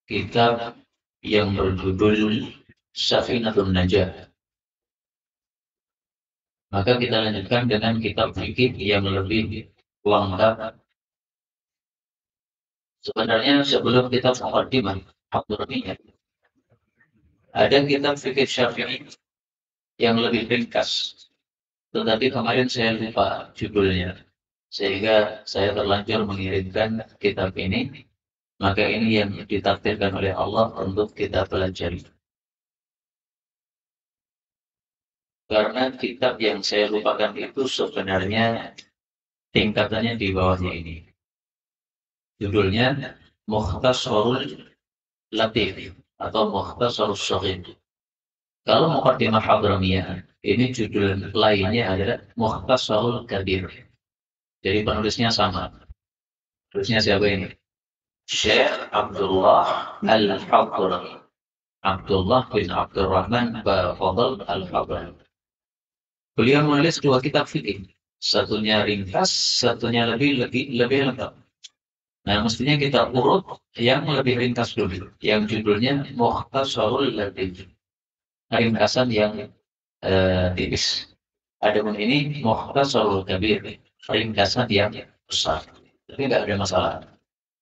kitab yang berjudul Safinatun Najah. Maka kita lanjutkan dengan kitab fikih yang lebih lengkap. Sebenarnya sebelum kita muqaddimah Abdurrahman, ada kitab fikih Syafi'i yang lebih ringkas. Tetapi kemarin saya lupa judulnya, sehingga saya terlanjur mengirimkan kitab ini. Maka ini yang ditakdirkan oleh Allah untuk kita pelajari. Karena kitab yang saya lupakan itu sebenarnya tingkatannya di bawahnya ini. Judulnya Mukhtasarul Latif atau Mukhtasarul Shaghir. Kalau Muqaddimah Hadramiyah, ini judul lainnya adalah Mukhtasarul Kabir. Jadi penulisnya sama. Penulisnya siapa ini? Syekh Abdullah Al-Hadrami. Abdullah bin Abdurrahman Fadl Al-Hadrami. Beliau menulis dua kitab fikih. Satunya ringkas, satunya lebih lengkap. Nah, mestinya kita urut yang lebih ringkas dulu. Yang judulnya Mukhtasarul Latif. Ringkasan yang tipis. Adapun ini Mukhtasarul Kabir. Ringkasan yang besar. Tapi tidak ada masalah.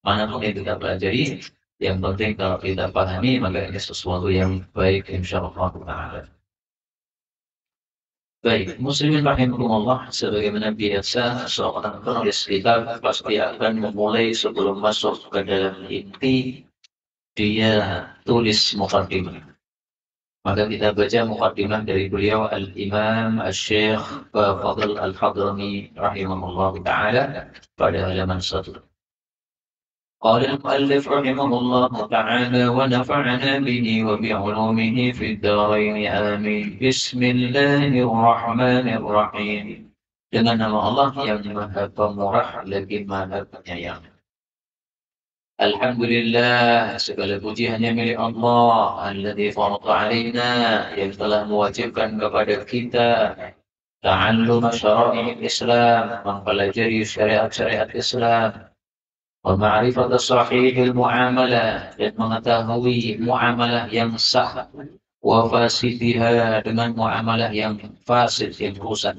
Manapun yang kita pelajari, yang penting kalau kita pahami, maka ini sesuatu yang baik insyaallah ta'ala. Baik, muslimin rahimakumullah, sebagaimana biasa seorang penulis kitab pasti akan memulai sebelum masuk ke dalam inti, dia tulis muqaddimah. Maka kita baca muqaddimah dari beliau Al-Imam Al-Syekh Fadl Al-Hadrami rahimahullah ta'ala pada halaman 1. قال المؤلف رحمه الله تعالى ونفعنا به وبعلومه في الدارين آمين بسم الله الرحمن الرحيم dengan nama Allah yang Maha Pemurah lagi Maha Penyayang. Alhamdulillah, segala puji hanya milik Allah, alladzi farada alaina, yang telah mewajibkan kepada kita ta'allum syara'i Islam, mempelajari syariat-syariat Islam. ومعرفة صحيح المعاملة dan mengetahui muamalah yang sah wa fasidha dengan muamalah yang fasid yang rusak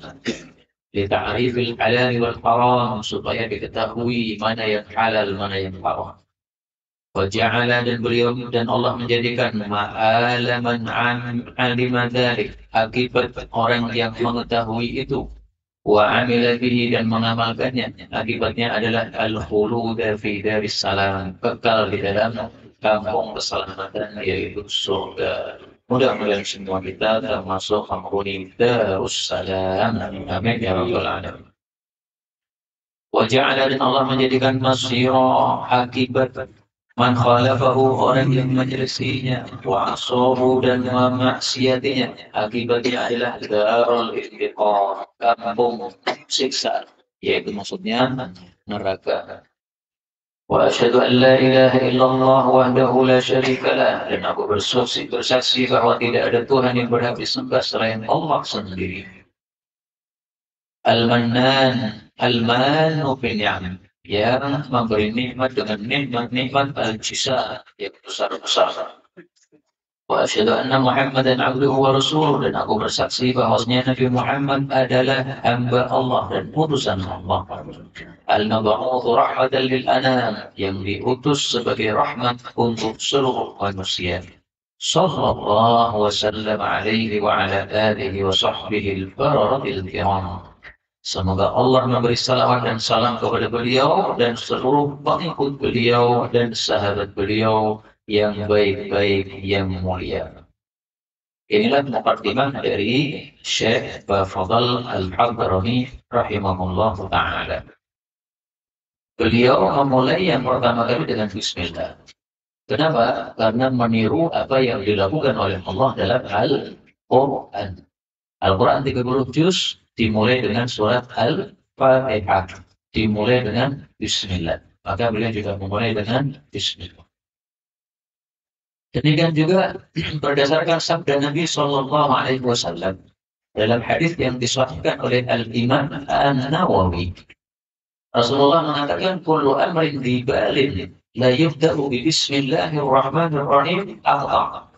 li ta'rifil halal wal haram supaya diketahui mana yang halal mana yang haram wa ja'ala dan beliau dan Allah menjadikan ma'alaman alima dzalik akibat orang yang mengetahui itu wa amila bihi dan mengamalkannya, akibatnya adalah al-khulud fi daris salam, kekal di dalam kampung keselamatan yaitu surga. Mudah-mudahan semua kita termasuk penghuni darus salam. Amin ya rabbal alamin. Wa ja'ala dan Allah menjadikan masira akibat man khalafahu orang yang menyelisihinya wa asahu dan memaksiatinya, akibatnya adalah darul istiqamah, kampung siksa, yaitu maksudnya neraka. Wa asyhadu an la ilaha illallah wahdahu la syarika lah, dan aku bersaksi bahwa tidak ada Tuhan yang berhak disembah selain Allah sendiri. Al-Mannan, Al-Mannu bin Ni'am, yang memberi nikmat dengan nikmat-nikmat al-jisa yang besar-besar. Wa asyhadu anna Muhammadan abduhu wa rasuluh, dan aku bersaksi bahwasanya Nabi Muhammad adalah hamba Allah dan utusan Allah. Al-mab'uts rahmatan lil anam, yang diutus sebagai rahmat untuk seluruh manusia. Sallallahu wasallam alaihi wa ala alihi wa sahbihi al-baradil kiram. Semoga Allah memberi salawat dan salam kepada beliau dan seluruh pengikut beliau dan sahabat beliau yang baik-baik yang mulia. Inilah muqaddimah dari Syekh Fadl Al-Hadrami rahimahullah ta'ala. Beliau memulai yang pertama kali dengan bismillah. Kenapa? Karena meniru apa yang dilakukan oleh Allah dalam Al-Quran. Al-Quran 30 juz dimulai dengan surat Al-Fatihah, dimulai dengan bismillah. Maka beliau juga memulai dengan bismillah. Demikian juga berdasarkan sabda Nabi Shallallahu Alaihi Wasallam dalam hadis yang disahihkan oleh Al-Imam An-Nawawi, Rasulullah mengatakan kullu amrin dzibalin la yubda'u bi bismillahirrahmanirrahim aqta.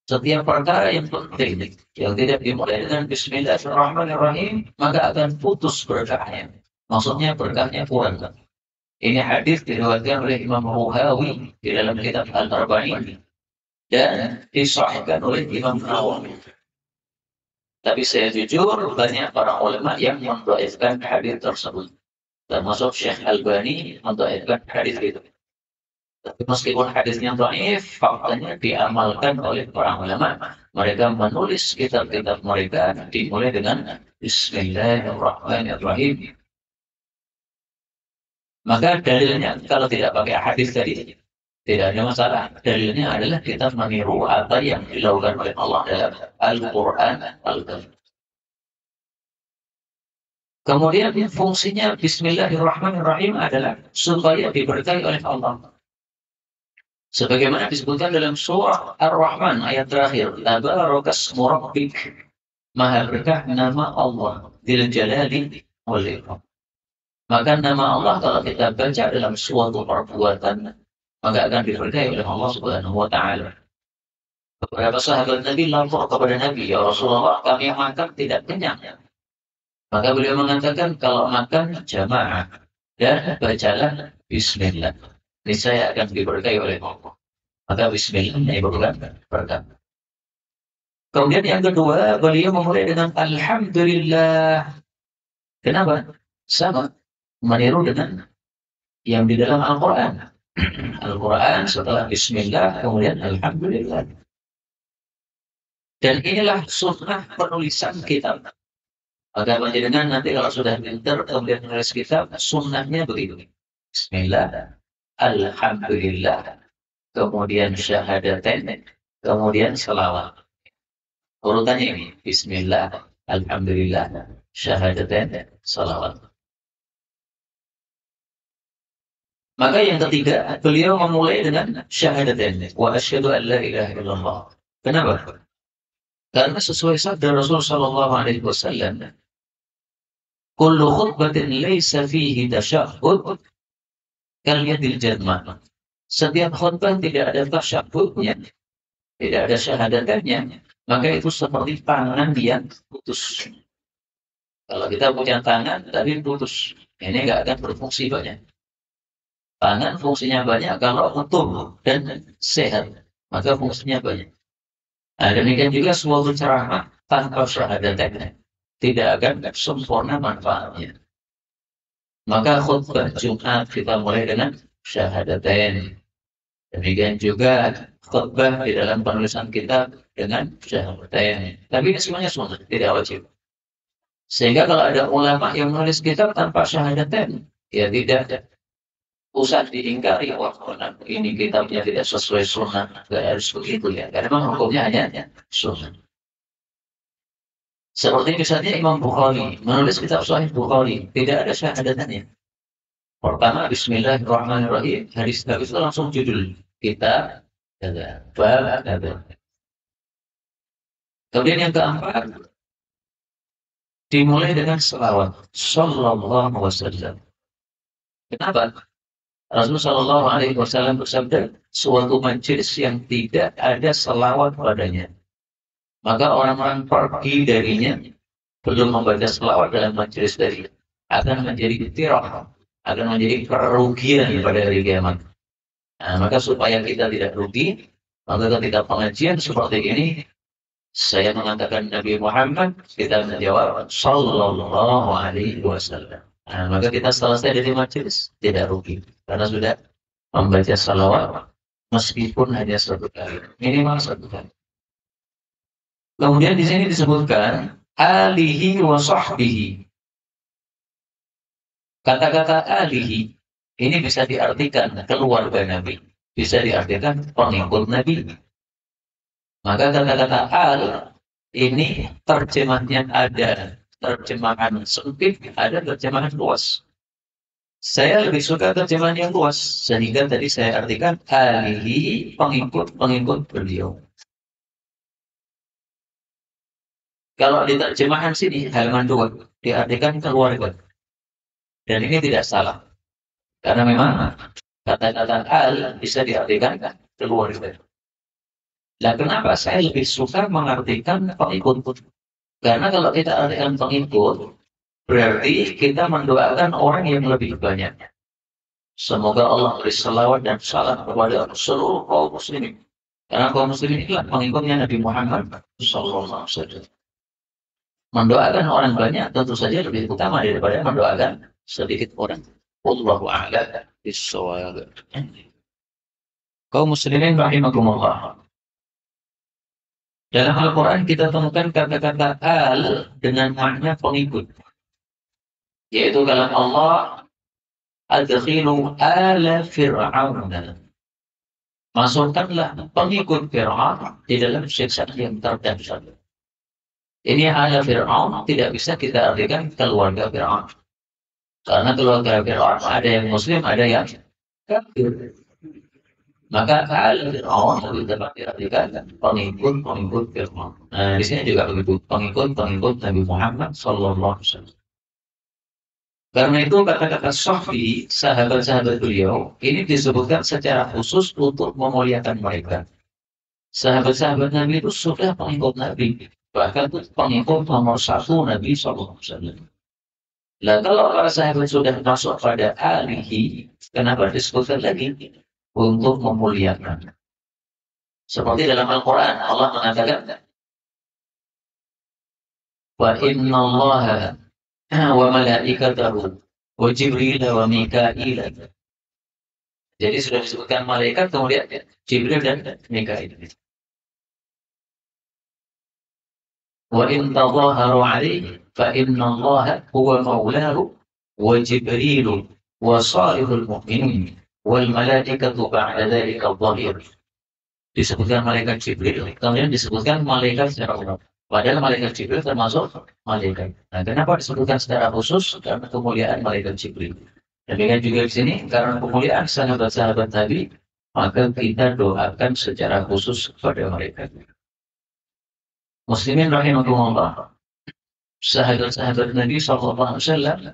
Setiap perkara yang penting yang tidak dimulai dengan bismillahirrahmanirrahim, maka akan putus berkahnya. Maksudnya berkahnya kurang. Ini hadis diriwayatkan oleh Imam Bukhari di dalam kitab Al-Arba'in dan disahihkan oleh Imam Nawawi. Tapi saya jujur banyak para ulama yang mendhaifkan hadis tersebut. Termasuk Syekh Albani mendhaifkan hadis itu. Tapi meskipun hadisnya dhaif, faktanya diamalkan oleh para ulama. Mereka menulis kitab-kitab mereka dimulai dengan Bismillahirrahmanirrahim. Maka dalilnya kalau tidak pakai hadis tadi tidak ada masalah. Dalilnya adalah kita meniru apa yang dilakukan oleh Allah dalam Al-Quran Al-Karim. Kemudian fungsinya Bismillahirrahmanirrahim adalah supaya diberkahi oleh Allah. Sebagaimana disebutkan dalam surah Ar-Rahman ayat terakhir, Tabarakasmu Rabbik, maha berkah nama Allah, Dzul Jalali wal Ikram. Maka nama Allah kalau kita baca dalam suatu perbuatan, maka akan diberkahi oleh Allah Subhanahu wa taala. Beberapa sahabat Nabi lapor kepada Nabi, "Ya Rasulullah, kami makan tidak kenyang." Maka beliau mengatakan, kalau makan jamaah dan bacalah bismillah, niscaya akan diberkahi oleh Allah. Maka bismillah merupakan berkah. Kemudian yang kedua, beliau memulai dengan alhamdulillah. Kenapa? Sama, meniru dengan yang di dalam Al-Quran. Al-Quran setelah bismillah, kemudian alhamdulillah. Dan inilah sunnah penulisan kitab. Maka panjenengan nanti kalau sudah pintar kemudian menulis kitab, sunnahnya begitu. Bismillah, alhamdulillah, kemudian syahadatain, kemudian salawat. Urutannya ini, bismillah, alhamdulillah, syahadatain, salawat. Maka yang ketiga, beliau memulai dengan syahadatain. Wa asyhadu an la ilaha illallah. Kenapa? Karena sesuai sabda Rasul sallallahu alaihi wasallam, kullu khutbatin laysa fihi tasyahhud kal yadil jadmah. Setiap khutbah tidak ada tasyahhudnya, tidak ada syahadatannya, maka itu seperti tangan yang putus. Kalau kita punya tangan tapi putus, ini nggak akan berfungsi banyak. Tangan fungsinya banyak kalau utuh dan sehat, maka fungsinya banyak. Nah, demikian juga suatu ceramah tanpa syahadatannya tidak akan sempurna manfaatnya. Maka khutbah Jumat kita mulai dengan syahadatain. Demikian juga khutbah di dalam penulisan kitab dengan syahadatain. Tapi ini semuanya sunnah, tidak wajib. Sehingga kalau ada ulama yang menulis kitab tanpa syahadatain, ya tidak usah diingkari, wah ini kitabnya tidak sesuai sunnah, tidak harus begitu ya, karena memang hukumnya hanya sunnah. Seperti misalnya Imam Bukhari menulis kitab Sahih Bukhari, tidak ada syahadatannya. Pertama Bismillahirrahmanirrahim, hadis itu langsung judul kitab, bab. Kemudian yang keempat dimulai dengan selawat sallallahu alaihi wasallam. Kenapa? Rasulullah Shallallahu Alaihi Wasallam bersabda, suatu majelis yang tidak ada selawat padanya, maka orang-orang pergi darinya belum membaca selawat dalam majelis darinya, akan menjadi tirah, akan menjadi kerugian pada hari kiamat. Nah, maka supaya kita tidak rugi, maka ketika pengajian seperti ini, saya mengatakan Nabi Muhammad, kita menjawab Sallallahu Alaihi Wasallam. Nah, maka kita selesai dari majelis tidak rugi karena sudah membaca salawat meskipun hanya satu kali, minimal satu kali. Kemudian di sini disebutkan alihi wa sahbihi. Kata-kata alihi ini bisa diartikan keluarga Nabi, bisa diartikan pengikut Nabi. Maka kata-kata al ini terjemahnya ada terjemahan sempit, ada terjemahan luas. Saya lebih suka terjemahan yang luas, sehingga tadi saya artikan alihi, pengikut beliau. Kalau di terjemahan sini halaman 2 diartikan keluarga, dan ini tidak salah, karena memang Kata-kata al bisa diartikan keluarga. Nah, kenapa saya lebih suka mengartikan pengikut? Karena kalau kita artikan pengikut, berarti kita mendoakan orang yang lebih banyak. Semoga Allah beri selawat dan salam kepada seluruh kaum muslimin. Karena kaum muslimin inilah pengikutnya Nabi Muhammad SAW. Mendoakan orang banyak tentu saja lebih utama daripada mendoakan sedikit orang. Wallahu a'lam bishawab. Kaum muslimin rahimakumullah. Dalam Al-Quran kita temukan kata-kata al dengan makna pengikut. Yaitu kalam Allah, adkhilu ala fir'aun. Masukkanlah pengikut Fir'aun di dalam siksaan yang terdahsyat. Ini ala Fir'aun tidak bisa kita artikan keluarga Fir'aun. Karena keluarga Fir'aun ada yang muslim, ada yang kafir. Maka ala Fir'aun lebih dapat diartikan pengikut Fir'aun. Nah, di sini juga begitu, pengikut Nabi Muhammad SAW. Karena itu kata-kata Sahbi, sahabat-sahabat beliau, ini disebutkan secara khusus untuk memuliakan mereka. Sahabat-sahabat Nabi itu sudah pengikut Nabi. Bahkan itu pengikut nomor 1 Nabi SAW. Nah, kalau para sahabat sudah masuk pada alihi, kenapa disebutkan lagi? Untuk memuliakan. Seperti dalam Al-Quran, Allah mengatakan, wa inna allaha wa malaikatahu wa jibril wa mika'ila. Jadi sudah disebutkan malaikat, kemudian Jibril dan Mikail. Wa in tadhaharu alaihi fa inna allaha huwa maulahu wa jibril wa salihul mu'minin wal malaikatu ba'da dzalika dhahir. Disebutkan malaikat Jibril, kemudian disebutkan malaikat secara umum. Padahal malaikat Jibril termasuk malaikat. Nah, kenapa disebutkan secara khusus? Karena kemuliaan malaikat Jibril. Demikian juga di sini, karena kemuliaan sahabat-sahabat Nabi, maka kita doakan secara khusus kepada mereka. Muslimin rahimahumullah, sahabat-sahabat Nabi SAW,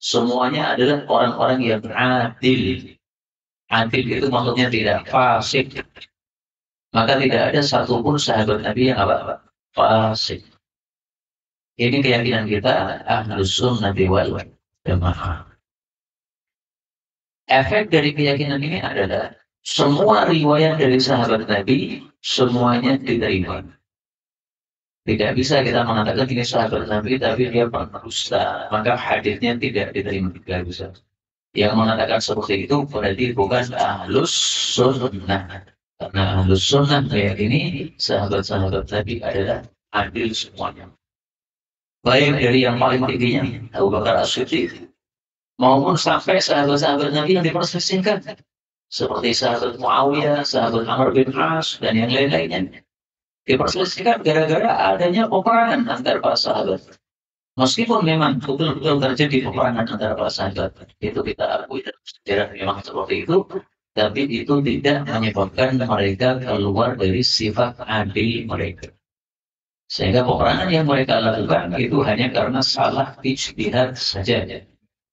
semuanya adalah orang-orang yang adil. Adil itu maksudnya tidak fasik. Maka tidak ada satupun sahabat Nabi yang apa? Fasik. Ini keyakinan kita, Ahlus Sunnah wal Jamaah. Efek dari keyakinan ini adalah semua riwayat dari sahabat Nabi semuanya diterima. Tidak bisa kita mengatakan ini sahabat Nabi tapi dia berdusta, maka hadisnya tidak diterima, tidak bisa. Yang mengatakan seperti itu berarti bukan Ahlus Sunnah. Karena Ahlus Sunnah meyakini sahabat-sahabat Nabi adalah adil semuanya. Baik dari yang paling tingginya Abu Bakar As-Siddiq maupun sampai sahabat-sahabat Nabi yang diperselisihkan seperti sahabat Muawiyah, sahabat Amr bin As dan yang lain-lainnya diperselisihkan gara-gara adanya peperangan antara para sahabat. Meskipun memang betul-betul terjadi peperangan antara para sahabat, itu kita akui dalam sejarah memang seperti itu, tapi itu tidak menyebabkan mereka keluar dari sifat adil mereka. Sehingga peperangan yang mereka lakukan itu hanya karena salah ijtihad saja.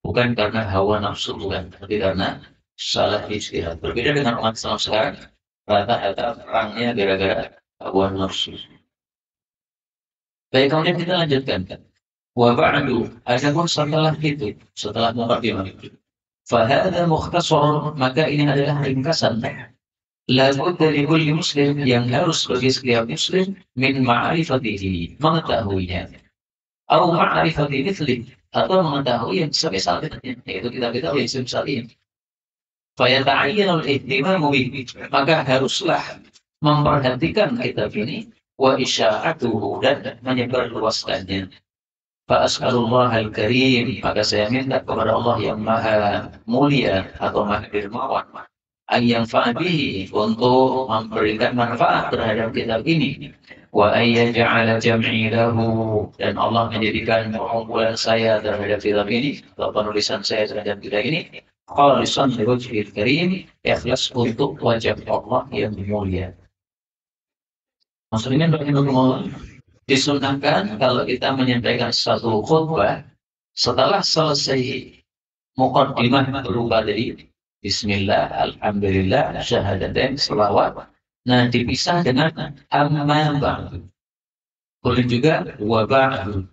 Bukan karena hawa nafsu, bukan. Tapi karena salah ijtihad. Berbeda dengan umat Islam sekarang, rata-rata perangnya gara-gara hawa nafsu. Baik, kemudian kita lanjutkan. Wa ba'du, adapun setelah itu, setelah muqaddimah itu, fahada mukhtasar, maka ini adalah ringkasan. La budda li kulli muslim, yang harus bagi setiap muslim min ma'rifatihi, mengetahuinya. Atau ma'rifati mithli, atau mengetahui yang semisal dengannya, yaitu kitab-kitab yang semisal ini. Fayata'ayyanul ihtimamu bihi, maka haruslah memperhatikan kitab ini wa isya'atuhu, dan menyebarluaskannya. Fa'as'alullah al-karim, maka saya minta kepada Allah yang maha mulia atau maha dermawan, yang fa'abihi, untuk memberikan manfaat terhadap kitab ini, wa ayyaja'ala jam'i lahu, dan Allah menjadikan pengumpulan saya terhadap kitab ini atau penulisan saya terhadap kitab ini khalisan li wajhil karim, ikhlas untuk wajah Allah yang mulia. Muslimin rahimahumullah, disunahkan kalau kita menyampaikan satu khutbah setelah selesai muqaddimah berupa dari Bismillah, alhamdulillah, syahadatain, selawat. Nah, dipisah dengan amma ba'du. Boleh juga wa ba'du.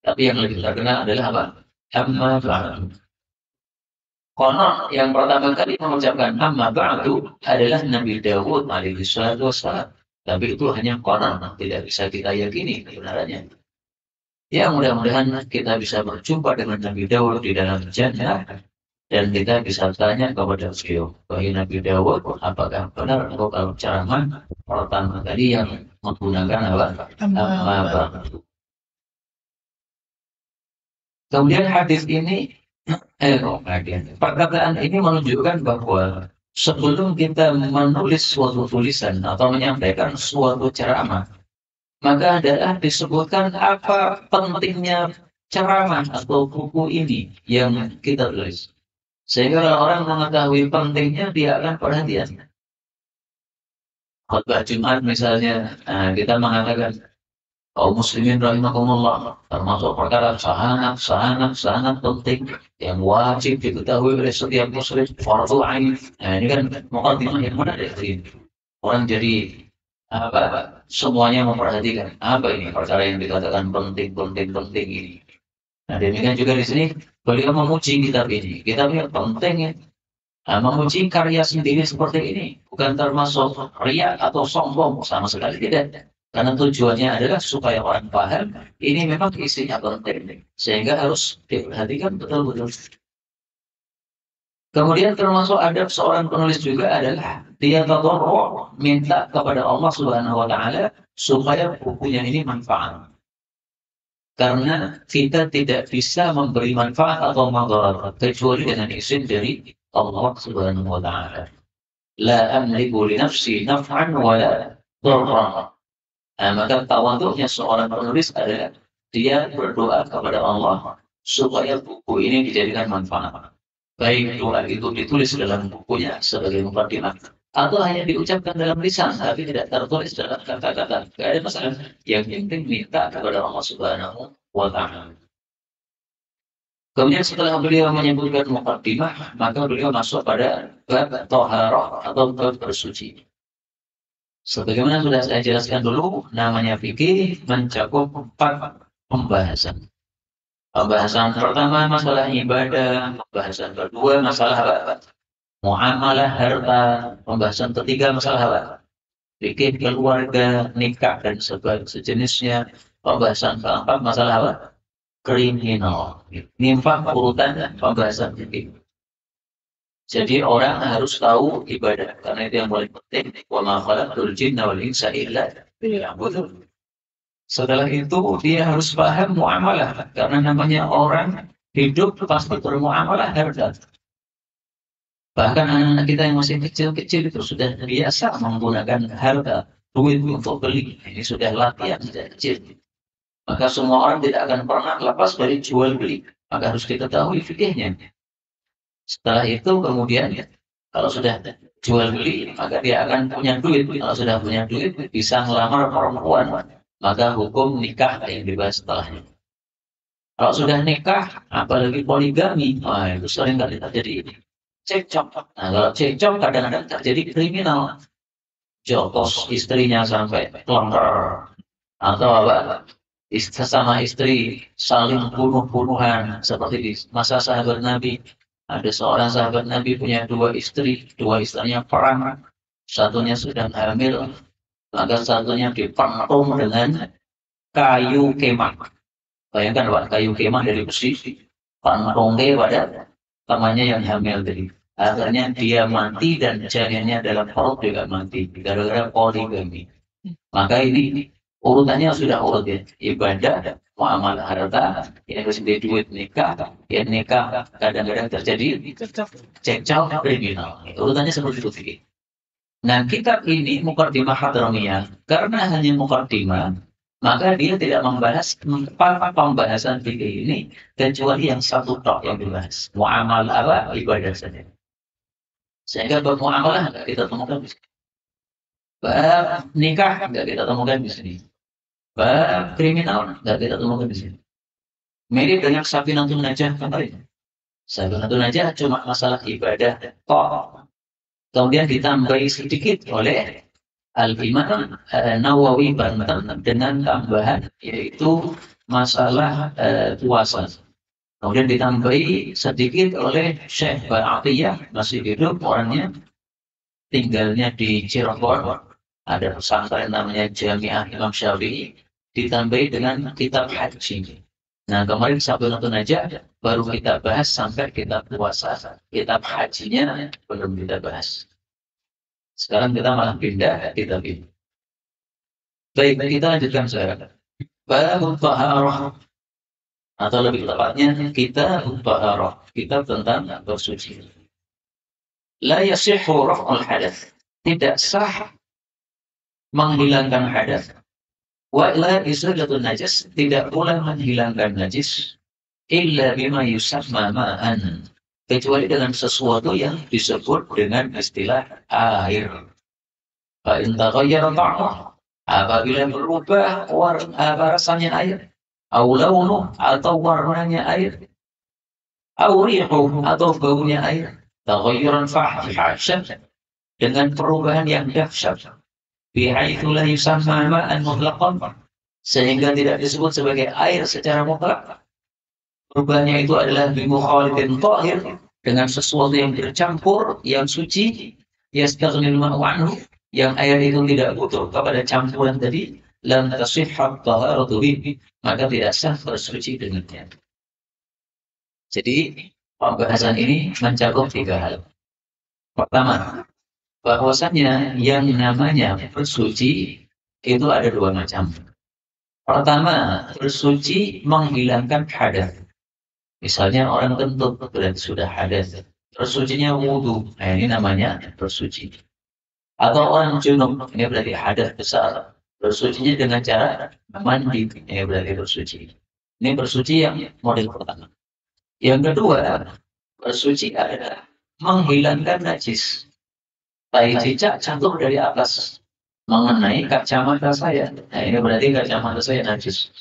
Tapi yang lebih terkenal adalah apa? Amma ba'du. Konon yang pertama kali mengucapkan amma ba'du adalah Nabi Dawud alaihi salatu wassalam. Tapi itu hanya konon, tidak bisa kita yakini kebenarannya. Ya, mudah-mudahan kita bisa berjumpa dengan Nabi Dawud di dalam jannah dan kita bisa tanya kepada beliau, wahai Nabi Dawud, apakah benar engkau kalau ceramah pertama kali yang menggunakan apa? Amma ba'du. Kemudian hadis ini, perkataan ini menunjukkan bahwa sebelum kita menulis suatu tulisan atau menyampaikan suatu ceramah, maka adalah disebutkan apa pentingnya ceramah atau buku ini yang kita tulis. Sehingga kalau orang mengetahui pentingnya, dia akan perhatian. Khutbah Jumat misalnya, kita mengatakan, kaum muslimin rahimakumullah, termasuk perkara sangat penting yang wajib diketahui oleh setiap muslim, fardu ain. Nah, ini kan mukadimah yang menarik ini. Orang jadi apa? Semuanya memperhatikan apa ini perkara yang dikatakan penting ini. Nah, demikian juga di sini beliau memuji kitab ini. Kitab ini penting ya. Nah, memuji karya sendiri seperti ini bukan termasuk riya atau sombong, sama sekali tidak. Karena tujuannya adalah supaya orang paham ini memang isinya penting, sehingga harus diperhatikan betul-betul. Kemudian termasuk adab seorang penulis juga adalah dia tadarru, minta kepada Allah Subhanahu wa taala supaya bukunya ini manfaat. Karena kita tidak bisa memberi manfaat atau madarat kecuali dengan izin dari Allah Subhanahu wa taala. La amliku li nafsi naf'an wa la dharran. Maka tawadhu'nya seorang penulis adalah dia berdoa kepada Allah supaya buku ini dijadikan manfaat. Baik doa itu ditulis dalam bukunya sebagai mukadimah atau hanya diucapkan dalam lisan tapi tidak tertulis dalam kata-kata. Tidak ada masalah. Yang penting minta kepada Allah Subhanahu wa taala. Kemudian setelah beliau menyebutkan mukadimah, maka beliau masuk pada bab thaharah atau bab bersuci. Sebagaimana sudah saya jelaskan dulu, namanya fikih mencakup 4 pembahasan. Pembahasan pertama masalah ibadah, pembahasan kedua masalah apa? Muamalah harta, pembahasan ketiga masalah apa? Fikih keluarga, nikah dan sejenisnya. Pembahasan keempat masalah apa? Kriminal. Ini 4 urutan pembahasan fikih. Jadi orang harus tahu ibadah karena itu yang paling penting. Wa ma khalaqtul jinna wal insa illa liya'budun. Setelah itu dia harus paham muamalah karena namanya orang hidup pasti bermuamalah harta. Bahkan anak-anak kita yang masih kecil-kecil itu sudah biasa menggunakan harta, duit untuk beli. Ini sudah latihan sejak kecil. Maka semua orang tidak akan pernah lepas dari jual beli. Maka harus diketahui fikihnya. Setelah itu kemudian kalau sudah jual beli maka dia akan punya duit. Kalau sudah punya duit bisa melamar perempuan. Maka hukum nikah yang dibahas setelahnya. Kalau sudah nikah apalagi poligami, itu sering kali terjadi cekcok. Nah kalau cekcok kadang-kadang terjadi kriminal. Jotos istrinya sampai kelengker atau apa? Sesama istri saling bunuh-bunuhan seperti di masa sahabat Nabi. Ada seorang sahabat Nabi punya 2 istri, 2 istrinya perang, satunya sedang hamil, maka satunya dipentung dengan kayu kemah. Bayangkan Pak, kayu kemah dari besi, pentungnya pada temannya yang hamil tadi. Akhirnya dia mati dan janinnya dalam perut juga mati, gara-gara poligami. Maka ini urutannya sudah urut ya, ibadah, muamalah harta, yang sendiri duit nikah, ya nikah kadang-kadang terjadi cekcok kriminal. Urutannya seperti itu. Nah kitab ini Muqaddimah Hadramiyah karena hanya Muqaddimah, maka dia tidak membahas pembahasan fikih ini kecuali yang satu tok yang dibahas, muamalah apa ibadah saja. Sehingga bab muamalah tidak kita temukan di sini. Bab nikah tidak kita temukan di sini. Bab kriminal tidak kita temukan di sini. Mirip dengan Safinatun Najah kemarin. Sabahatun aja cuma masalah ibadah toh. Kemudian ditambahi sedikit oleh Al-Imam Nawawi Banten dengan tambahan yaitu masalah puasa. Kemudian ditambahi sedikit oleh Syekh Ba'atiyah, masih hidup orangnya, tinggalnya di Cirebon. Ada pesantren namanya Jami'ah Imam Syafi'i, ditambahi dengan kitab haji. Nah, kemarin Sabtu aja baru kita bahas sampai kitab puasa. Kitab hajinya belum kita bahas. Sekarang kita malah pindah kitab ini. Baik, kita lanjutkan sekarang. Bab taharah, atau lebih tepatnya kita taharah, kita tentang bersuci. La yasihhu raf'ul hadath. Tidak sah menghilangkan hadas. Wa la izalatul najis, tidak pula menghilangkan najis illa bima yusamma ma'an, kecuali dengan sesuatu yang disebut dengan istilah air. Fa in taghayyara ta'muhu, apabila berubah rasanya air, au launuhu, atau warnanya air, au rihuhu, atau baunya air, taghayyuran fahishan, dengan perubahan yang dahsyat, bihaitsu la yusamma ma'an mutlaqan, sehingga tidak disebut sebagai air secara mutlak. Perubahannya itu adalah bimukhalidin thahir, dengan sesuatu yang bercampur, yang suci, yastaghnil ma'u anhu, yang air itu tidak butuh kepada campuran tadi, lam tasihhat taharatu bihi, maka tidak sah bersuci dengannya. Jadi pembahasan ini mencakup 3 hal. Pertama, bahwasanya yang namanya bersuci itu ada 2 macam. Pertama, bersuci menghilangkan hadas. Misalnya orang kentut berarti sudah hadas, bersucinya wudu, nah ini namanya bersuci. Atau orang junub, ini berarti hadas besar, bersucinya dengan cara mandi, ini berarti bersuci. Ini bersuci yang model pertama. Yang kedua, bersuci adalah menghilangkan najis. Tai cicak jatuh dari atas mengenai kacamata saya. Nah, ini berarti kacamata saya najis.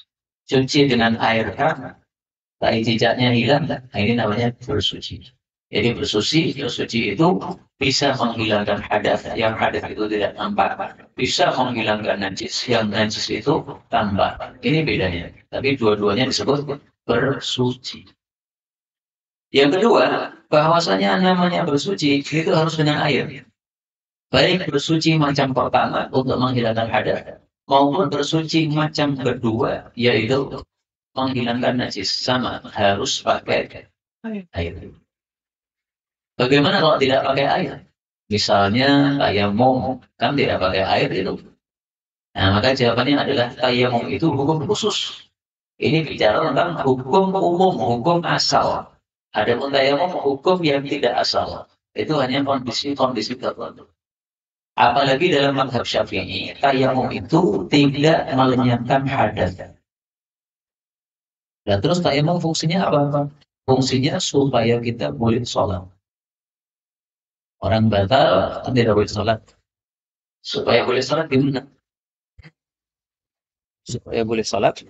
Cuci dengan air hangat, tai cicaknya hilang. Nah, ini namanya bersuci. Jadi bersuci itu bisa menghilangkan hadas, yang hadas itu tidak tampak. Bisa menghilangkan najis, yang najis itu tambah. Ini bedanya. Tapi dua-duanya disebut bersuci. Yang kedua, bahwasanya namanya bersuci itu harus dengan air. Baik bersuci macam pertama untuk menghilangkan hadas, maupun bersuci macam kedua, yaitu menghilangkan najis, sama harus pakai air. Bagaimana kalau tidak pakai air? Misalnya tayamum, kan tidak pakai air itu. Nah, maka jawabannya adalah tayamum itu hukum khusus. Ini bicara tentang hukum umum, hukum asal. Ada pun tayamum hukum yang tidak asal. Itu hanya kondisi tertentu. Apalagi dalam mazhab Syafi'i, tayamum itu tidak melenyapkan hadas. Dan terus tayamum fungsinya apa? Fungsinya supaya kita boleh sholat. Orang batal tidak boleh sholat. Supaya boleh sholat gimana? Supaya boleh sholat?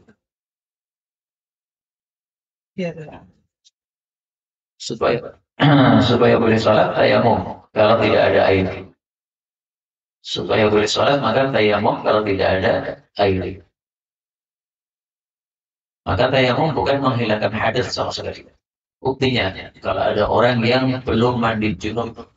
Ya. Supaya boleh sholat tayamum kalau tidak ada air. Supaya boleh sholat maka tayamum kalau tidak ada air. Maka tayamum bukan menghilangkan hadas sama sekali. Buktinya, kalau ada orang yang belum mandi junub,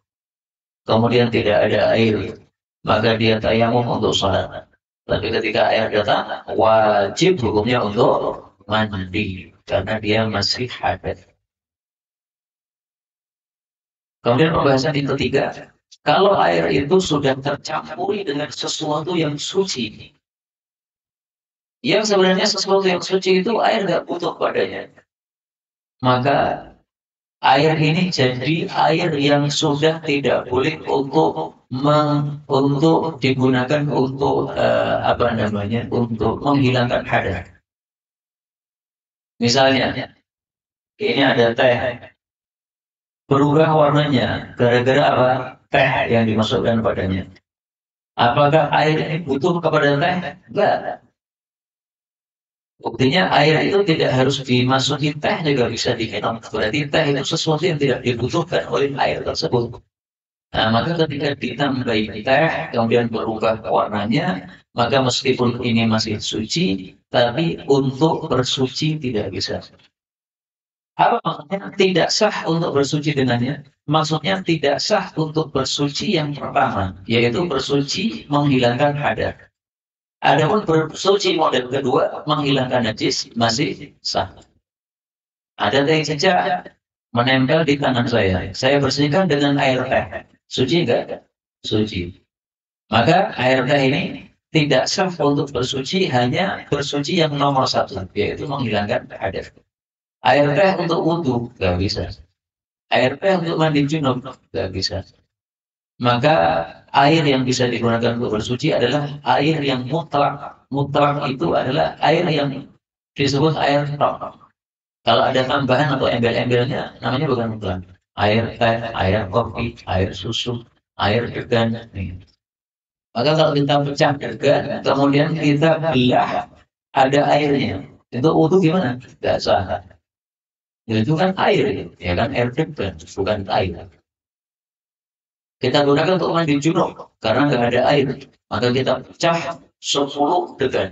kemudian tidak ada air, maka dia tayamum untuk sholat. Tapi ketika air datang, wajib hukumnya untuk mandi, karena dia masih hadas. Kemudian pembahasan yang ketiga, kalau air itu sudah tercampuri dengan sesuatu yang suci, yang sebenarnya sesuatu yang suci itu air nggak butuh padanya, maka air ini jadi air yang sudah tidak boleh untuk digunakan untuk untuk menghilangkan hadas. Misalnya, ini ada teh, berubah warnanya gara-gara apa? Teh yang dimasukkan padanya. Apakah air ini butuh kepada teh? Enggak. Buktinya air itu tidak harus dimasuki teh juga bisa diminum. Berarti teh itu sesuatu yang tidak dibutuhkan oleh air tersebut. Nah, maka ketika ditambahi teh, kemudian berubah warnanya, maka meskipun ini masih suci, tapi untuk bersuci tidak bisa. Apa maksudnya? Tidak sah untuk bersuci dengannya. Maksudnya tidak sah untuk bersuci yang pertama, yaitu bersuci menghilangkan hadas. Adapun bersuci model kedua, menghilangkan najis, masih sah. Ada teh sejak menempel di tangan saya. Saya bersihkan dengan air teh. Suci enggak? Suci. Maka air teh ini tidak sah untuk bersuci, hanya bersuci yang nomor satu, yaitu menghilangkan hadas. Air teh untuk wudhu, nggak bisa. Air teh untuk mandi junub, nggak bisa. Maka air yang bisa digunakan untuk bersuci adalah air yang mutlak. Mutlak itu adalah air yang disebut air tok. Kalau ada tambahan atau embel-embelnya, namanya bukan mutlak. Air teh, air kopi, air susu, air degan. Maka kalau kita pecah degan, kemudian kita belah, ada airnya. Itu wudhu gimana? Tidak sah. Itu kan air, ya kan air degan, bukan air. Kita gunakan untuk mandi junub karena nggak ada air. Maka kita pecah 10 degan.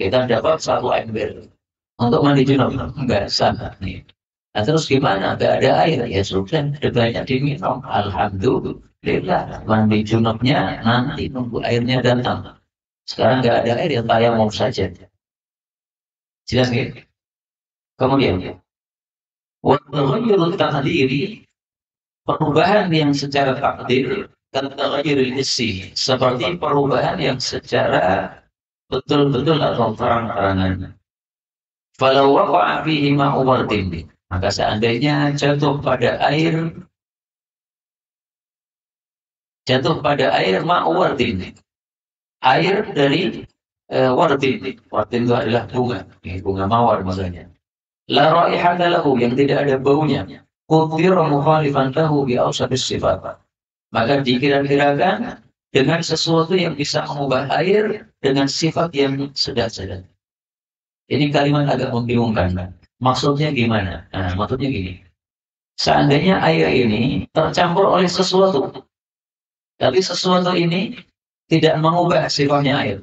Kita dapat 1 ember. Untuk mandi junub nggak sah nih. Nah terus gimana? Nggak ada air. Ya sudah, degannya diminum. Alhamdulillah. Mandi junubnya nanti nunggu airnya datang. Sekarang nggak ada air, ya tayamum saja. Jelas nggak? Kemudian, wa diri perubahan yang secara takdir kataghayyuril hissi, seperti perubahan yang secara betul-betul atau terang-terangan. Falau waqa'a fihi ma'u wardin, maka seandainya jatuh pada air ma'u wardin, air dari wardin. Wardin itu adalah bunga, bunga mawar maksudnya. La raihata lahu, yang tidak ada baunya. Qudira mukhalifan lahu bi awsafis sifat. Maka dikira-kirakan dengan sesuatu yang bisa mengubah air dengan sifat yang sedang-sedang. Ini kalimat agak membingungkan. Maksudnya gimana? Nah, maksudnya gini. Seandainya air ini tercampur oleh sesuatu, tapi sesuatu ini tidak mengubah sifatnya air.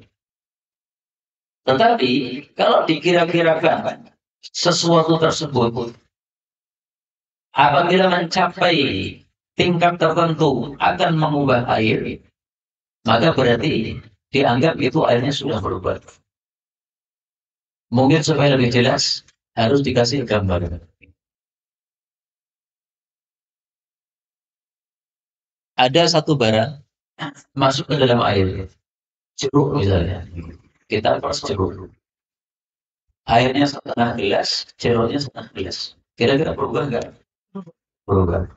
Tetapi kalau dikira-kirakan sesuatu tersebut apabila mencapai tingkat tertentu akan mengubah air, maka berarti dianggap itu airnya sudah berubah. Mungkin supaya lebih jelas, harus dikasih gambar. Ada satu barang masuk ke dalam air, jeruk misalnya. Kita proses jeruk. Airnya setengah gelas, jeruknya setengah gelas. Kira-kira berubah nggak? Berubah.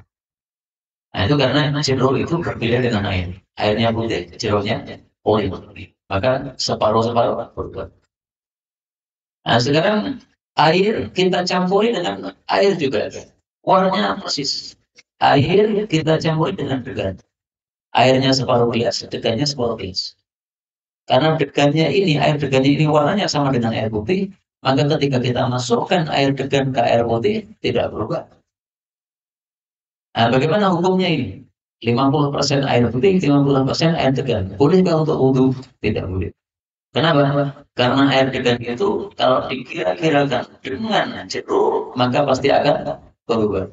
Nah itu karena jeruk itu berbeda dengan air. Airnya putih, jeruknya putih. Maka separuh-separuh berubah. Nah sekarang air kita campuri dengan air juga. Warnanya persis. Air kita campuri dengan degan. Airnya separuh gelas, degannya separuh gelas. Karena degannya ini, air degannya ini warnanya sama dengan air putih, maka ketika kita masukkan air degan ke air putih, tidak berubah. Nah, bagaimana hukumnya ini? 50% air putih, 50% air degan. Bolehkah untuk wudhu? Tidak boleh. Kenapa? Karena air degan itu kalau dikira-kirakan dengan jeruk, maka pasti akan berubah.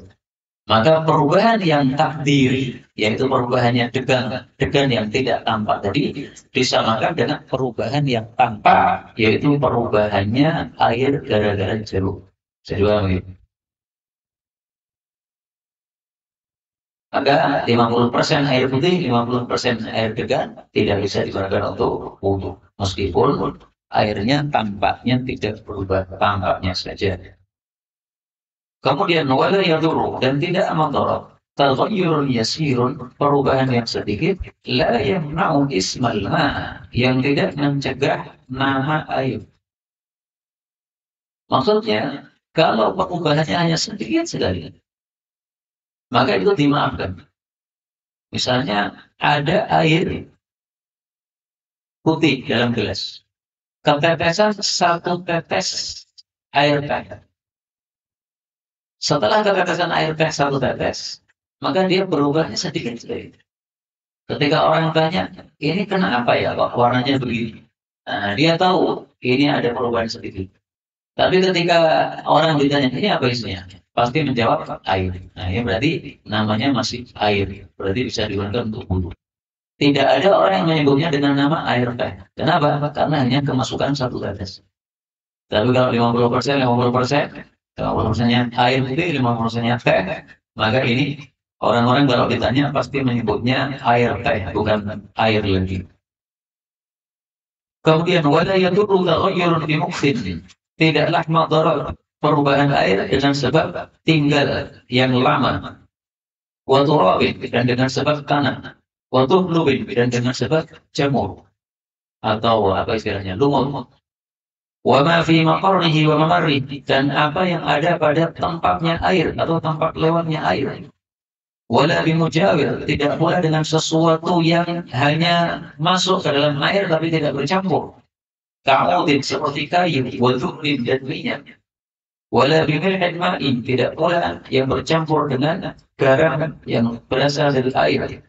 Maka perubahan yang takdiri, yaitu perubahannya degan yang tidak tampak tadi, disamakan dengan perubahan yang tampak, yaitu perubahannya air gara-gara jeruk. Jadi maka 50% air putih, 50% air degan tidak bisa digunakan untuk wudhu. Meskipun airnya tampaknya tidak berubah, tampaknya saja. Kemudian wala yadurru, dan tidak madharat. Taghayyurun yasirun, perubahan yang sedikit, la yamna'u ismal ma, yang tidak mencegah nama air. Maksudnya, kalau perubahannya hanya sedikit sekali, maka itu dimaafkan. Misalnya ada air putih dalam gelas. ketetesan satu tetes air teh. Setelah ketetesan air teh satu tetes, maka dia berubahnya sedikit sedikit. Ketika orang tanya, ini kenapa ya kok warnanya begini? Nah, dia tahu ini ada perubahan sedikit. Tapi ketika orang ditanya, ini apa isinya? Pasti menjawab air. Nah, ini berarti namanya masih air. Berarti bisa digunakan untuk wudhu. Tidak ada orang yang menyebutnya dengan nama air teh. Kenapa? Karena hanya kemasukan satu tetes. Tapi kalau 50%, 50%, 50%-nya air putih, 50%-nya teh, maka ini orang-orang kalau ditanya pasti menyebutnya air teh, bukan air lagi. Kemudian wala yadurru taghayyurun bi muqsin. Tidaklah madarat perubahan air dengan sebab tinggal yang lama. Wa turabin, dan dengan sebab tanah. Wa tuhlubin, dan dengan sebab jamur. Atau apa istilahnya, lumut. Wa ma fi maqarrihi wa mamarrihi, dan apa yang ada pada tempatnya air atau tempat lewatnya air. Wala bimujawir, tidak pula dengan sesuatu yang hanya masuk ke dalam air tapi tidak bercampur. Ka'udin, seperti kayu, wa dhuhrin, dan minyak. Wala bimilhin ma'in, tidak pula yang bercampur dengan garam yang berasal dari air.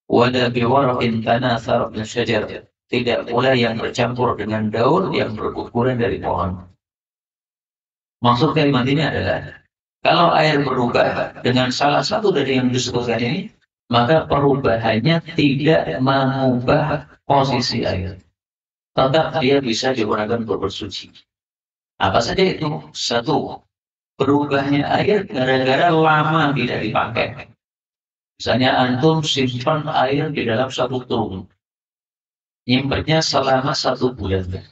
Wala biwaraqin tanathar min syajar, tidak pula yang bercampur dengan daun yang berguguran dari pohon. Maksud kalimat ini adalah, kalau air berubah dengan salah satu dari yang disebutkan ini, maka perubahannya tidak mengubah posisi air. Tetap dia bisa digunakan untuk bersuci. Apa saja itu? Satu, berubahnya air gara-gara lama tidak dipakai. Misalnya antum simpan air di dalam satu truk, nyimpennya selama 1 bulan.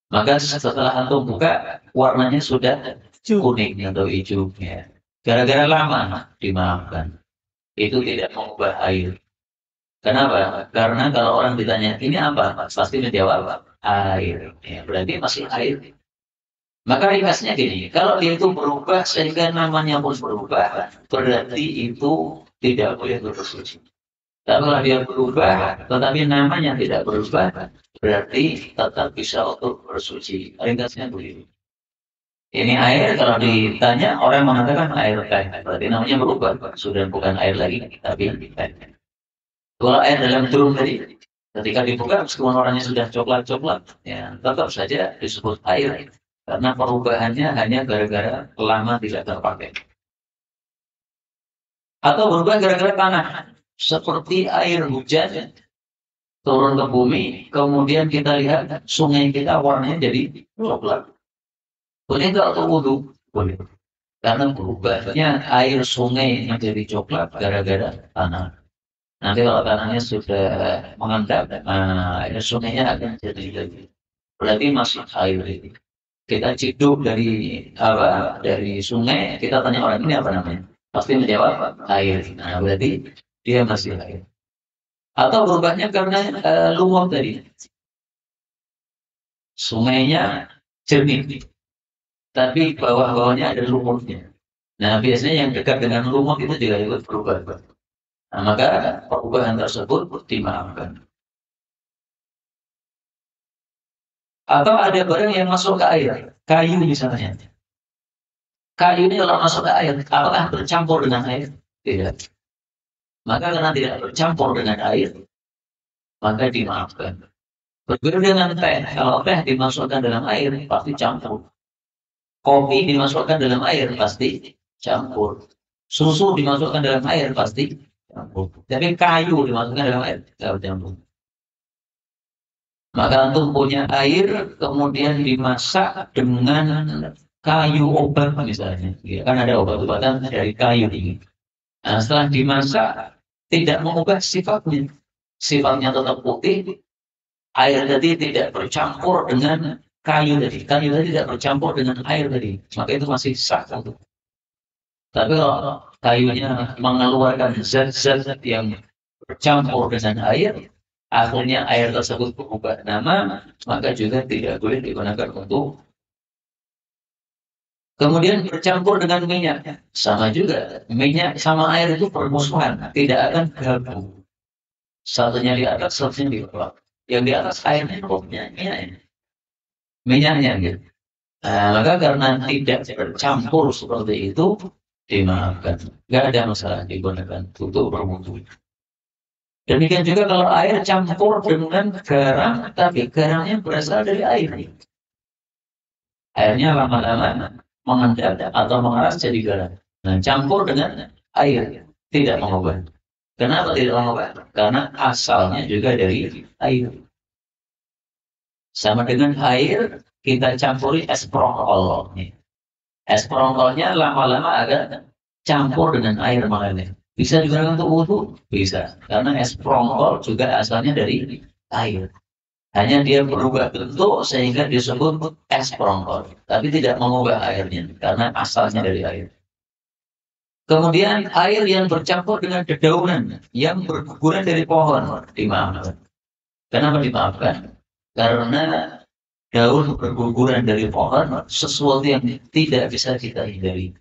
Maka setelah antum buka, warnanya sudah kuning atau hijau. Ya. Gara-gara lama dimaafkan. Itu tidak mengubah air. Kenapa? Karena kalau orang ditanya, ini apa? Pasti menjawab air. Ya, berarti masih air. Maka ringkasnya gini, kalau dia itu berubah sehingga namanya pun berubah, berarti itu tidak boleh bersuci. Kalau dia berubah, tetapi namanya tidak berubah, berarti tetap bisa untuk bersuci. Ringkasnya begitu. Ini air, kalau ditanya, orang mengatakan air teh. Berarti namanya berubah. Sudah bukan air lagi, tapi teh. Kalau air dalam drum tadi, ketika dibuka, meskipun warnanya sudah coklat-coklat, ya, tetap saja disebut air. Karena perubahannya hanya gara-gara lama tidak terpakai. Atau berubah gara-gara tanah. Seperti air hujan turun ke bumi, kemudian kita lihat sungai kita warnanya jadi coklat. Boleh nggak untuk wudhu? Boleh. Karena berubahnya air sungai menjadi coklat gara-gara tanah. Nanti kalau tanahnya sudah mengendap, air sungainya akan jadi lagi. Berarti masih air ini. Kita ciduk dari apa? Dari sungai, kita tanya orang ini apa namanya? Pasti menjawab air. Nah, berarti dia masih air. Atau berubahnya karena lumut tadi. Sungainya jernih, tapi bawah-bawahnya ada lumutnya. Nah, biasanya yang dekat dengan lumut itu juga ikut berubah. Nah, maka perubahan tersebut dimaafkan. Atau ada barang yang masuk ke air, kayu misalnya. Kayu ini kalau masuk ke air, apakah bercampur dengan air? Tidak. Maka karena tidak bercampur dengan air, maka dimaafkan. Berbeda dengan teh, kalau teh dimasukkan dalam air, pasti campur. Kopi dimasukkan dalam air, pasti campur. Susu dimasukkan dalam air, pasti campur. Tapi kayu dimasukkan dalam air, tidak campur. Maka antum punya air, kemudian dimasak dengan kayu obat misalnya. Ya, kan ada obat-obatan dari kayu ini. Nah, setelah dimasak, tidak mengubah sifatnya. Sifatnya tetap putih, air tadi tidak bercampur dengan kayu tadi. Kayu tadi tidak bercampur dengan air tadi. Maka itu masih sah. Tapi kalau kayunya mengeluarkan zat-zat yang bercampur dengan air, akhirnya air tersebut berubah nama, maka juga tidak boleh digunakan untuk. Kemudian bercampur dengan minyak, sama juga. Minyak sama air itu permusuhan, tidak akan gabung. Satunya di atas, satunya di bawah. Yang di atas airnya, minyak. minyaknya gitu. Maka karena tidak bercampur seperti itu, dimaafkan. Nggak ada masalah digunakan untuk berwudu. Demikian juga kalau air campur dengan garam, tapi garamnya berasal dari air. Airnya lama-lama mengendap atau mengeras jadi garam. Nah, campur dengan air tidak mengubah. Kenapa tidak mengubah? Karena asalnya juga dari air. Sama dengan air, kita campuri es prongkol. Es prongkolnya lama-lama agak campur dengan air mengalir. Bisa digunakan untuk wudhu? Bisa. Karena es prongkol juga asalnya dari air. Hanya dia berubah bentuk sehingga disebut es prongkol. Tapi tidak mengubah airnya. Karena asalnya dari air. Kemudian air yang bercampur dengan dedaunan yang berguguran dari pohon dimaafkan. Kenapa dimaafkan? Karena daun berguguran dari pohon sesuatu yang tidak bisa kita hindari.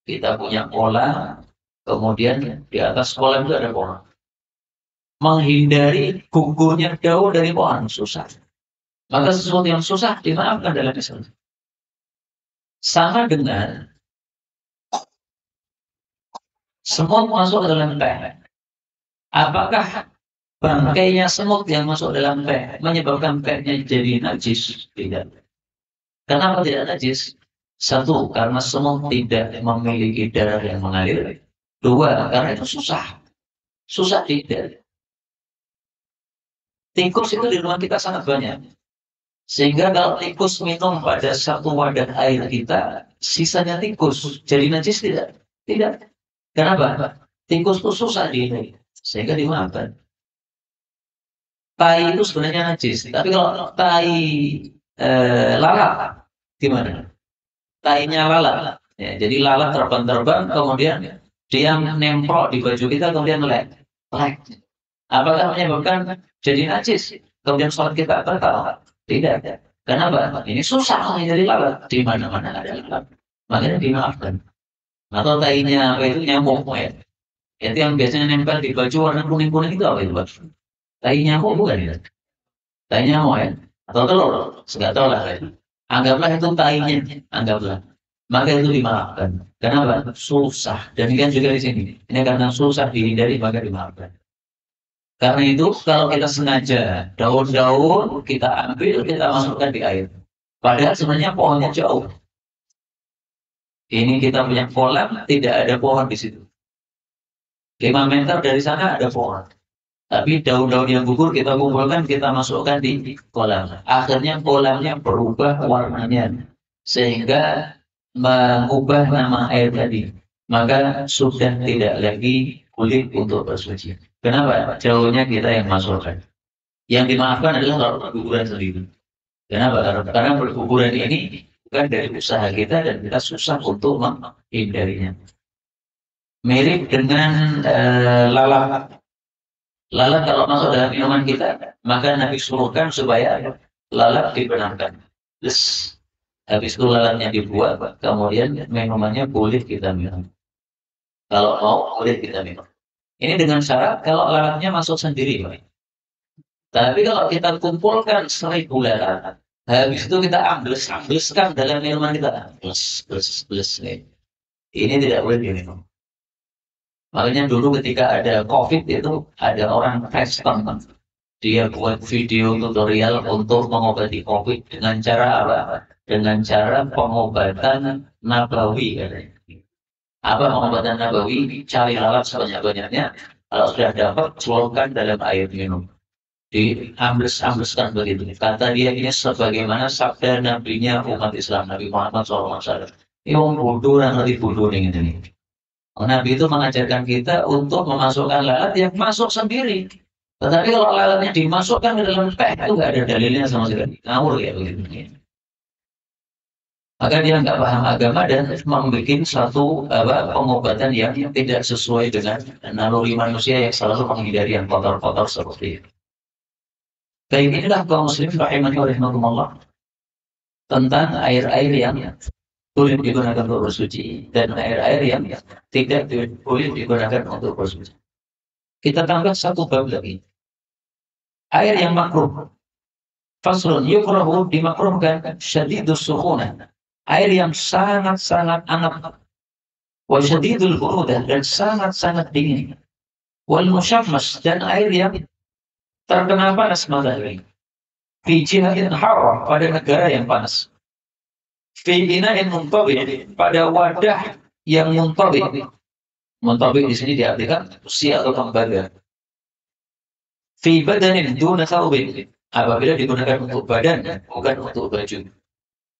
Kita punya kolam, kemudian di atas kolam itu ada pohon. Menghindari gugurnya daun dari pohon susah. Maka sesuatu yang susah dimaafkan dalam Islam. Sama dengan semut masuk ke dalam teh. Apakah bangkainya semut yang masuk dalam teh menyebabkan tehnya jadi najis? Tidak. Kenapa tidak najis? Satu, karena semut tidak memiliki darah yang mengalir. Dua, karena itu susah. Susah tidak. Tikus itu di rumah kita sangat banyak. Sehingga kalau tikus minum pada satu wadah air kita, sisanya tikus. Jadi najis tidak? Tidak. Kenapa? Tikus itu susah dihidupi. Sehingga dimaafkan. Tai itu sebenarnya najis. Tapi kalau tai lalat, gimana? Tainya lalat. Ya, jadi lalat terbang-terbang, kemudian dia nemprok di baju kita, kemudian lek. Apakah menyebabkan jadi najis? Kemudian sholat kita batal? Tidak. Kenapa? Ini susah jadi lalat. Di mana-mana ada lalat. Makanya dimaafkan. Atau tainya apa itu nyamuk ya. Itu yang biasanya nempel di baju warna kuning-kuning itu apa itu, Pak? Tai nyamuk bukan itu? Tai nyamuk ya. Atau telur? Nggak tahu lah. Anggaplah itu tainya. Anggaplah. Maka itu dimaafkan. Kenapa? Susah. Demikian juga di sini. Ini karena susah dihindari, maka dimaafkan. Karena itu kalau kita sengaja daun-daun kita ambil, kita masukkan di air. Padahal sebenarnya pohonnya jauh. Ini kita punya kolam, tidak ada pohon di situ. 5 meter dari sana ada pohon. Tapi daun-daun yang gugur kita kumpulkan, kita masukkan di kolam. Akhirnya kolamnya berubah warnanya. Sehingga mengubah nama air tadi. Maka sudah tidak lagi kulit untuk bersuci. Kenapa? Jauhnya kita yang masukkan. Yang dimaafkan adalah kalau berguguran sendiri. Kenapa? Karena berguguran ini bukan dari usaha kita dan kita susah untuk menghindarinya. Mirip dengan lalat. Lalat kalau masuk dalam minuman kita, maka Nabi suruhkan supaya lalat dibenarkan. Terus habis itu lalatnya dibuat, kemudian minumannya boleh kita minum. Kalau mau boleh kita minum. Ini dengan syarat kalau lalatnya masuk sendiri, Pak. Tapi kalau kita kumpulkan 1000 lalat, habis itu kita ambles-ambleskan dalam minuman kita. Plus. Ini tidak boleh diminum. Makanya dulu ketika ada COVID itu, ada orang Kristen. Dia buat video tutorial untuk mengobati COVID dengan cara apa? Dengan cara pengobatan nabawi. Apa pengobatan nabawi? Cari lalat sebanyak-banyaknya. Kalau sudah dapat, celupkan dalam air minum. Diambles-ambleskan begitu. Kata dia ini sebagaimana sabda nabinya umat Islam, Nabi Muhammad SAW. Ini orang bodoh dan lebih bodoh dengan ini. Nabi itu mengajarkan kita untuk memasukkan lalat yang masuk sendiri. Tetapi kalau lalatnya dimasukkan ke dalam teh itu nggak ada dalilnya sama sekali. Ngawur ya begitu. Maka dia nggak paham agama dan membuat satu pengobatan yang tidak sesuai dengan naluri manusia yang selalu menghindari yang kotor-kotor seperti itu. Baik, inilah kaum muslim rahimani wa rahimakumullah tentang air-air yang boleh digunakan untuk bersuci dan air-air yang tidak boleh digunakan untuk bersuci. Kita tambah satu bab lagi. Air yang makruh. Faslun yukrahu dimakruhkan syadidus sukhunah, air yang sangat-sangat hangat, wa syadidul burudah dan sangat-sangat dingin, wal musyammas dan air yang terkena panas matahari, fi jihadin harrah pada negara yang panas, fi ina'in muntabi pada wadah yang muntabi. Muntabi di sini diartikan besi atau tembaga. Fi badanin duna thawbin apabila digunakan untuk badan bukan untuk baju.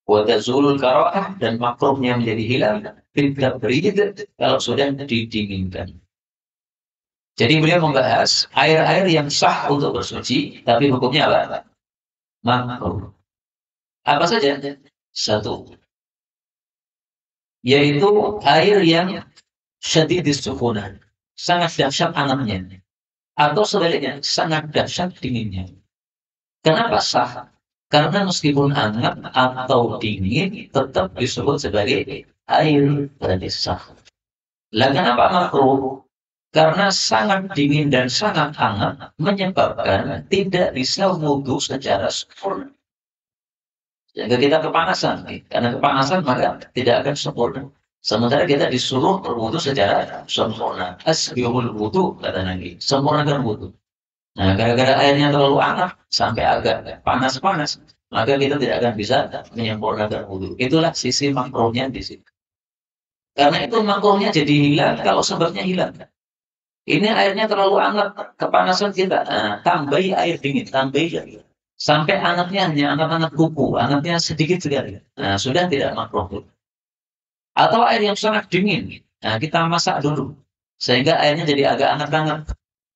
Wa tazulul karahah dan makruhnya menjadi hilang bil tabrid kalau sudah didinginkan. Jadi beliau membahas air-air yang sah untuk bersuci tapi hukumnya apa? Makruh. Apa saja? Satu, yaitu air yang syadidis sukhunah, sangat dahsyat angetnya, atau sebaliknya sangat dahsyat dinginnya. Kenapa sah? Karena meskipun hangat atau dingin tetap disebut sebagai air berarti sah. Lah kenapa makruh? Karena sangat dingin dan sangat hangat menyebabkan tidak bisa wudhu secara sempurna. Sehingga kita kepanasan. Karena kepanasan maka tidak akan sempurna. Sementara kita disuruh berwudhu secara sempurna. Asbihul wudhu kata Nabi. Sempurnakan wudhu. Nah, gara-gara airnya terlalu hangat sampai agak panas-panas, maka kita tidak akan bisa menyempurnakan wudhu. Itulah sisi makruhnya di situ. Karena itu makruhnya jadi hilang kalau sebabnya hilang. Ini airnya terlalu hangat, kepanasan kita. Nah, tambahi air dingin, tambahi lagi. Sampai hangatnya hanya hangat-hangat kuku, hangatnya sedikit sekali. Nah, sudah tidak makruh. Atau air yang sangat dingin. Nah, kita masak dulu. Sehingga airnya jadi agak hangat-hangat.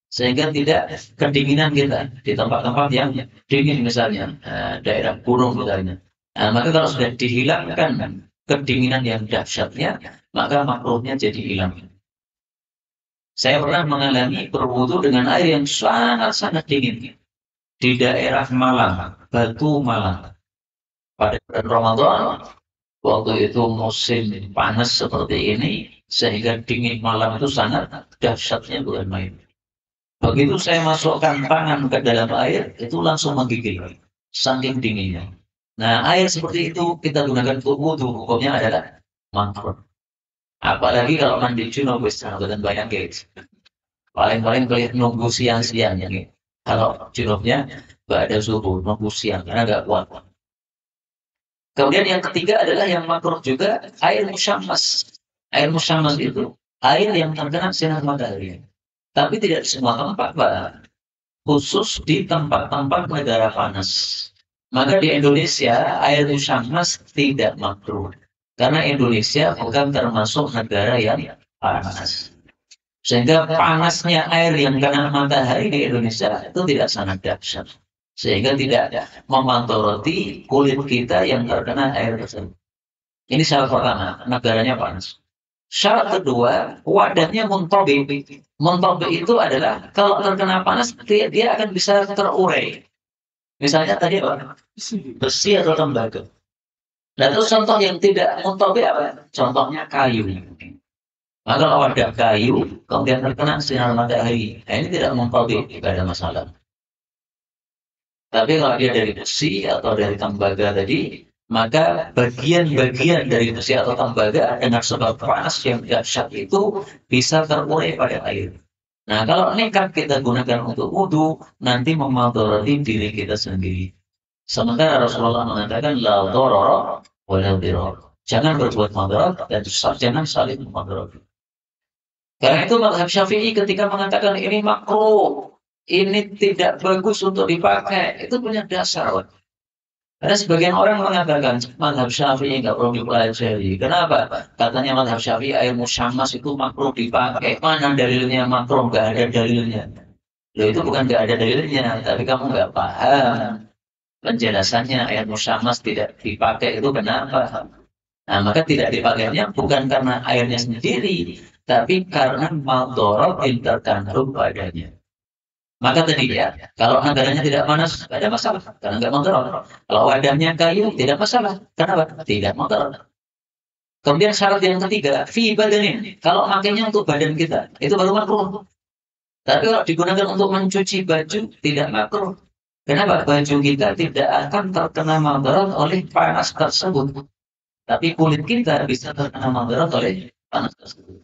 Sehingga tidak kedinginan kita di tempat-tempat yang dingin misalnya, daerah gunung misalnya. Nah, maka kalau sudah dihilangkan kedinginan yang dahsyatnya, maka makruhnya jadi hilang. Saya pernah mengalami berwudu dengan air yang sangat-sangat dingin di daerah Malang, Batu Malang. Pada bulan Ramadan, waktu itu musim panas seperti ini, sehingga dingin malam itu sangat dahsyatnya bukan main. Begitu saya masukkan tangan ke dalam air, itu langsung menggigil, saking dinginnya. Nah, air seperti itu kita gunakan untuk wudhu, hukumnya adalah makruh. Apalagi kalau mandi junub, dan banyak guys. Paling-paling kalian nunggu siang-siang ya. Kalau junubnya nggak ada subuh, nunggu siang karena nggak kuat. Kemudian yang ketiga adalah yang makruh juga air musyammas. Air musyammas itu air yang terkena sinar matahari. Tapi tidak di semua tempat, Pak. Khusus di tempat-tempat negara panas. Maka di Indonesia, air musyammas tidak makruh. Karena Indonesia bukan termasuk negara yang panas. Sehingga panasnya air yang kena matahari di Indonesia itu tidak sangat dahsyat. Sehingga tidak memantoroti kulit kita yang terkena air tersebut. Ini syarat pertama, negaranya panas. Syarat kedua, wadahnya muntabi. Muntabi itu adalah kalau terkena panas, dia akan bisa terurai. Misalnya tadi apa? Besi atau tembaga. Nah, terus contoh yang tidak muntabi apa? Contohnya kayu. Maka kalau wadah kayu, kemudian terkena sinar matahari, nah ini tidak muntabi, tidak ada masalah. Tapi kalau dia dari besi atau dari tembaga tadi, maka bagian-bagian dari besi atau tembaga dengan sebab panas yang dahsyat itu bisa terurai pada air. Nah, kalau nekat kita gunakan untuk wudhu, nanti memadharati diri kita sendiri. Sementara Rasulullah mengatakan la dharara wa la dirar. Jangan berbuat madarat dan jangan saling memadharati. Karena itu mazhab Syafi'i ketika mengatakan ini makruh, ini tidak bagus untuk dipakai, itu punya dasar. Karena sebagian orang mengatakan mazhab Syafi'i nggak perlu dipelajari. Kenapa? Katanya mazhab Syafi'i air musyammas itu makruh dipakai. Mana dalilnya makruh? Nggak ada dalilnya. Loh, itu bukan nggak ada dalilnya, tapi kamu nggak paham penjelasannya air musyammas tidak dipakai itu kenapa? Nah, maka tidak dipakainya bukan karena airnya sendiri, tapi karena madharat yang terkandung padanya. Maka tadi ya, kalau negaranya tidak panas, tidak ada masalah, karena nggak madharat. Kalau wadahnya kayu, tidak masalah. Kenapa? Tidak madharat. Kemudian syarat yang ketiga, fi badanin. Kalau makainya untuk badan kita, itu baru makruh. Tapi kalau digunakan untuk mencuci baju, tidak makruh. Kenapa? Baju kita tidak akan terkena madarat oleh panas tersebut, tapi kulit kita bisa terkena madarat oleh panas tersebut.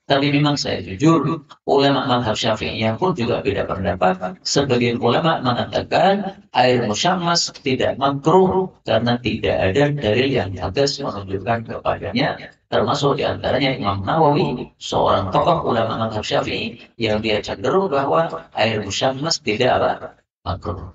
Tapi memang saya jujur, ulama mazhab Syafi'iyah pun juga beda pendapat. Sebagian ulama mengatakan air musyammas tidak makruh karena tidak ada dalil yang tegas menunjukkan kepadanya. Termasuk diantaranya Imam Nawawi, seorang tokoh ulama mazhab Syafi'i yang dia cenderung bahwa air musyammas tidak makruh.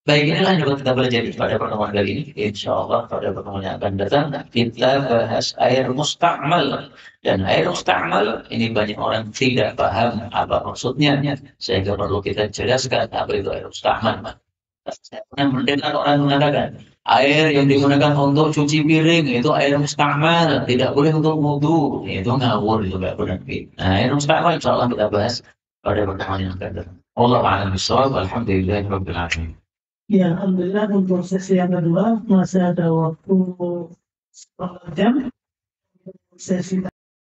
Baik, inilah yang dapat kita pelajari pada pertemuan kali ini. Insya Allah pada pertemuan yang akan datang kita bahas air musta'mal. Dan air musta'mal ini banyak orang tidak paham apa maksudnya. Sehingga perlu kita jelaskan apa itu air musta'mal. Saya pernah mendengar orang mengatakan air yang digunakan untuk cuci piring itu air musta'mal, tidak boleh untuk wudhu. Itu ngawur, itu nggak benar. Nah, air musta'mal insya Allah kita bahas pada pertemuan yang akan datang. Allah a'lam bishawab. Alhamdulillahirabbil alamin. Ya, alhamdulillah untuk sesi yang kedua masih ada waktu setengah jam. Sesi